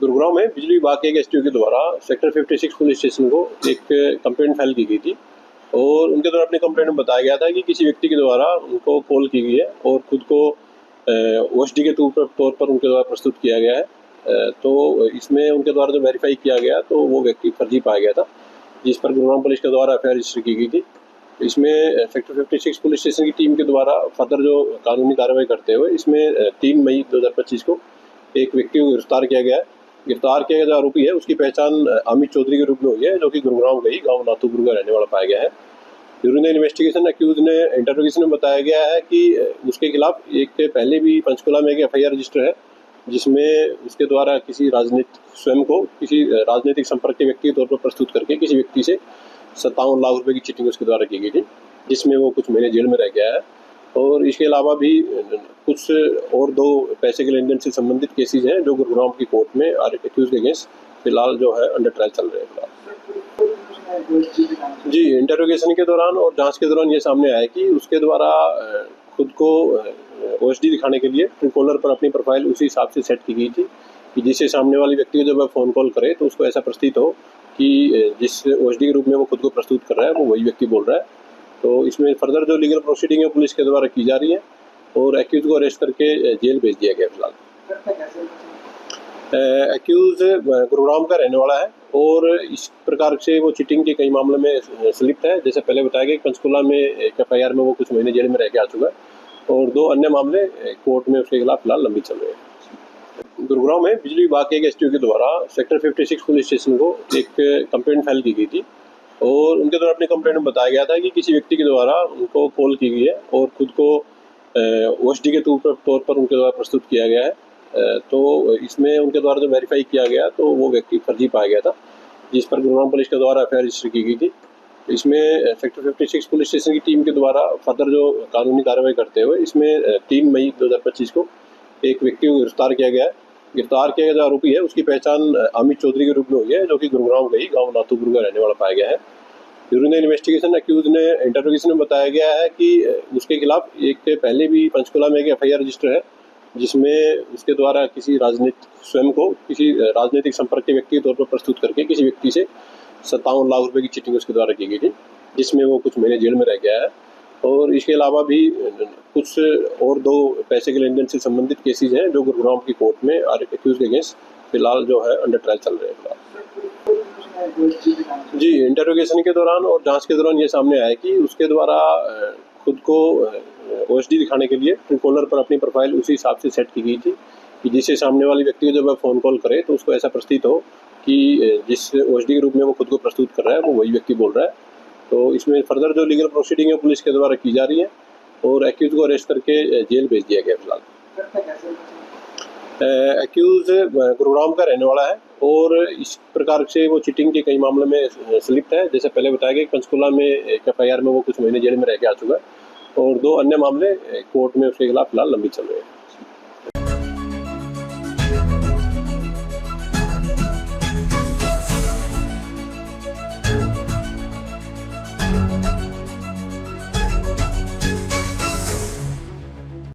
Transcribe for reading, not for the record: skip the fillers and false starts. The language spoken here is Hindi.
गुरुग्राम में बिजली विभाग के एक एसटीओ के द्वारा सेक्टर 56 पुलिस स्टेशन को एक कंप्लेंट फाइल की गई थी और उनके द्वारा अपनी कंप्लेंट में बताया गया था कि किसी व्यक्ति के द्वारा उनको कॉल की गई है और खुद को ओएसडी के तौर पर उनके द्वारा प्रस्तुत किया गया है। तो इसमें उनके द्वारा जो वेरीफाई किया गया तो वो व्यक्ति फर्जी पाया गया था, जिस पर गुरुग्राम पुलिस के द्वारा एफआईआर रजिस्टर की गई थी। इसमें सेक्टर 56 पुलिस स्टेशन की टीम के द्वारा फर्दर जो कानूनी कार्रवाई करते हुए इसमें 3 मई 2025 को एक व्यक्ति को गिरफ्तार किया गया है। गिरफ्तार किया गया जो आरोपी है उसकी पहचान अमित चौधरी के रूप में हुई है, जो कि गुरुग्राम का ही गाँव नाथुपुर का रहने वाला पाया गया है। ड्यूरिंग द इन्वेस्टिगेशन अक्यूज ने इंटरोगेशन में बताया गया है कि उसके खिलाफ एक पहले भी पंचकुला में एक एफआईआर रजिस्टर है, जिसमें उसके द्वारा किसी स्वयं को किसी राजनीतिक संपर्क के व्यक्ति के तौर पर प्रस्तुत करके किसी व्यक्ति से 57 लाख रुपए की चीटिंग उसके द्वारा की गई थी, जिसमें वो कुछ महीने जेल में रह गया है। और इसके अलावा भी कुछ और 2 पैसे के लेन देन से संबंधित केसेज हैं जो गुरुग्राम की कोर्ट में एक्यूज के अगेंस्ट फिलहाल जो है अंडर ट्रायल चल रहे हैं फिलहाल। जी, इंटरोगेशन के दौरान और जांच के दौरान ये सामने आया कि उसके द्वारा खुद को ओएसडी दिखाने के लिए ट्रूकॉलर पर अपनी प्रोफाइल उसी हिसाब से सेट की गई थी कि जिससे सामने वाले व्यक्ति को जब वह फ़ोन कॉल करे तो उसको ऐसा प्रतीत हो कि जिस ओएसडी के रूप में वो खुद को प्रस्तुत कर रहा है वो वही व्यक्ति बोल रहा है। तो इसमें फर्दर जो लीगल प्रोसीडिंग है पुलिस के द्वारा की जा रही है और एक्यूज को अरेस्ट करके जेल भेज दिया गया फिलहाल। एक्यूज गुरुग्राम का रहने वाला है और इस प्रकार से वो चीटिंग के कई मामलों में संलिप्त है। जैसे पहले बताया गया पंचकुला में एक एफआईआर में वो कुछ महीने जेल में रह के आ चुका है और 2 अन्य मामले कोर्ट में उसके खिलाफ फिलहाल लंबित चल रहे हैं। गुरुग्राम में बिजली विभाग के एक एसटीओ के द्वारा सेक्टर 56 पुलिस स्टेशन को एक कंप्लेंट फाइल की गई थी और उनके द्वारा अपनी कंप्लेंट में बताया गया था कि किसी व्यक्ति के द्वारा उनको कॉल की गई है और खुद को ओएसडी के तौर पर उनके द्वारा प्रस्तुत किया गया है। तो इसमें उनके द्वारा जो वेरीफाई किया गया तो वो व्यक्ति फर्जी पाया गया था, जिस पर गुरुग्राम पुलिस के द्वारा एफआईआर रजिस्टर की गई थी। इसमें सेक्टर 56 पुलिस स्टेशन की टीम के द्वारा फर्दर जो कानूनी कार्रवाई करते हुए इसमें 3 मई 2025 को एक व्यक्ति को गिरफ्तार किया गया है। गिरफ्तार किया गया जो आरोपी है उसकी पहचान अमित चौधरी के रूप में हुई है, जो कि गुरुग्राम का ही गाँव नाथुपुर का रहने वाला पाया गया है। ड्यूरिंग द इन्वेस्टिगेशन अक्यूज ने इंटरोगेशन में बताया गया है कि उसके खिलाफ एक पहले भी पंचकुला में एक एफआईआर रजिस्टर है, जिसमें उसके द्वारा किसी स्वयं को किसी राजनीतिक संपर्क के व्यक्ति के तौर पर प्रस्तुत करके किसी व्यक्ति से 57 लाख रुपए की चीटिंग उसके द्वारा की गई थी, जिसमें वो कुछ महीने जेल में रह गया है। और इसके अलावा भी कुछ और 2 पैसे के लेन देन से संबंधित केसेज हैं जो गुरुग्राम की कोर्ट में एक्यूज के अगेंस्ट फिलहाल जो है अंडर ट्रायल चल रहे हैं फिलहाल। जी, इंटरोगेशन के दौरान और जांच के दौरान ये सामने आया कि उसके द्वारा खुद को ओएसडी दिखाने के लिए ट्रूकॉलर पर अपनी प्रोफाइल उसी हिसाब से सेट की गई थी कि जिससे सामने वाले व्यक्ति को जब वह फ़ोन कॉल करे तो उसको ऐसा प्रतीत हो कि जिस ओएसडी के रूप में वो खुद को प्रस्तुत कर रहा है वो वही व्यक्ति बोल रहा है। तो इसमें फर्दर जो लीगल प्रोसीडिंग है पुलिस के द्वारा की जा रही है और एक्यूज को अरेस्ट करके जेल भेज दिया गया फिलहाल। एक्यूज गुरुग्राम का रहने वाला है और इस प्रकार से वो चीटिंग के कई मामलों में संलिप्त है। जैसे पहले बताया गया पंचकुला में एक एफआईआर में वो कुछ महीने जेल में रह के आ चुका है और 2 अन्य मामले कोर्ट में उसके खिलाफ फिलहाल लंबित चल रहे हैं।